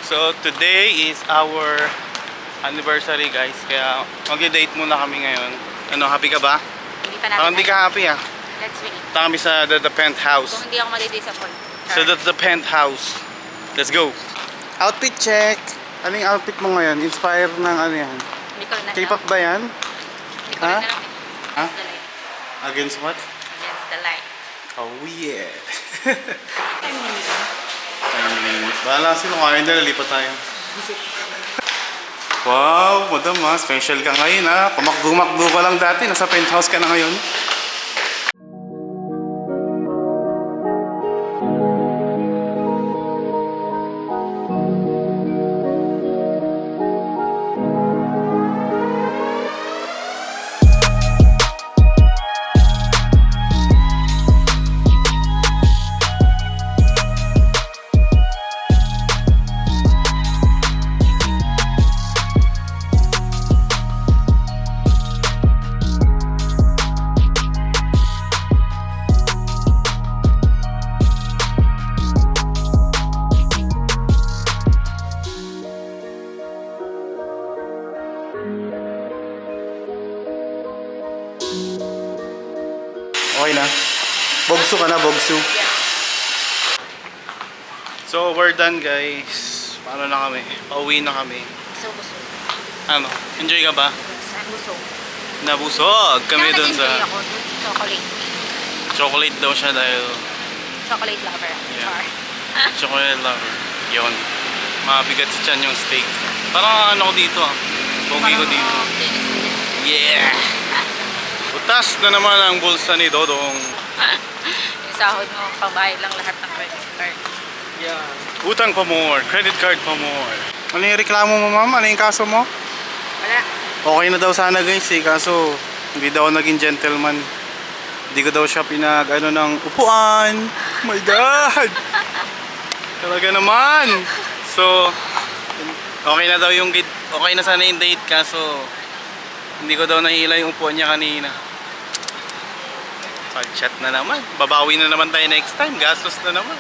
So today is our anniversary guys. Kaya mag-date muna kami ngayon. Ano, happy ka ba? Hindi pa natin. Parang hindi ka happy ah. Let's wait. Punta kami sa the penthouse. Kung hindi ako madi-disappoint. So the penthouse. Let's go. Outfit check. Ano yung outfit mo ngayon? Inspired ng ano yan? Hindi ko na. K-pop ba yan? Hindi ko na alam. Ha? Against the light. Against what? Against the light. Oh yeah. Bahala sila. Kaya hindi, lalipat tayo. Wow, madam ha. Special ka ngayon ha. Pumakbo-makbo ka lang dati. Nasa penthouse ka na ngayon. Okay na. Bogso ka na, bogso. So, we're done guys. Paano na kami? Pauwi na kami. So, busog. Ano? Enjoy ka ba? Saan busog? Nabusog kami dun sa... Nag-enjoy ako dun sa chocolate. Chocolate daw siya dahil... Chocolate lover. Yeah. Char. Chocolate lover. Yun. Mabigat si Chan yung steak. Parang ano ko dito ah. Pogi ko dito. Yeah! Butas na naman ang bulsa ni Dodong. Yung sahod mo, pambayad lang lahat ng credit card. Yeah. Utang pa more. Credit card pa more. Ano yung reklamo mo ma'am? Ano yung kaso mo? Wala. Okay na daw sana guys eh. Kaso hindi daw naging gentleman. Hindi ko daw siya pinag ano ng upuan. Oh my God! Talaga naman. So okay na daw yung okay na sana yung date kaso hindi ko daw nahila yung upuan niya kanina. Pag-chat na naman. Babawi na naman tayo next time. Gastos na naman.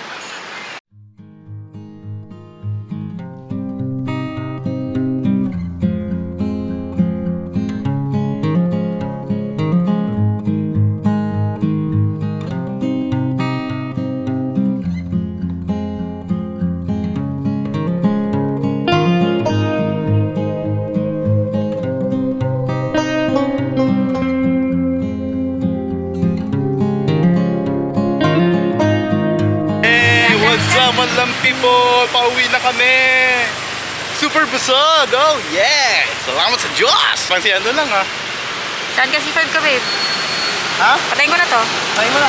Madlang people, pauwi na kami. Super busog. Oh yeah. Salamat sa Diyos. Pansi ano lang ha. Saan kasi 5 ka, babe? Ha? Patayin ko na to. Ay mo na.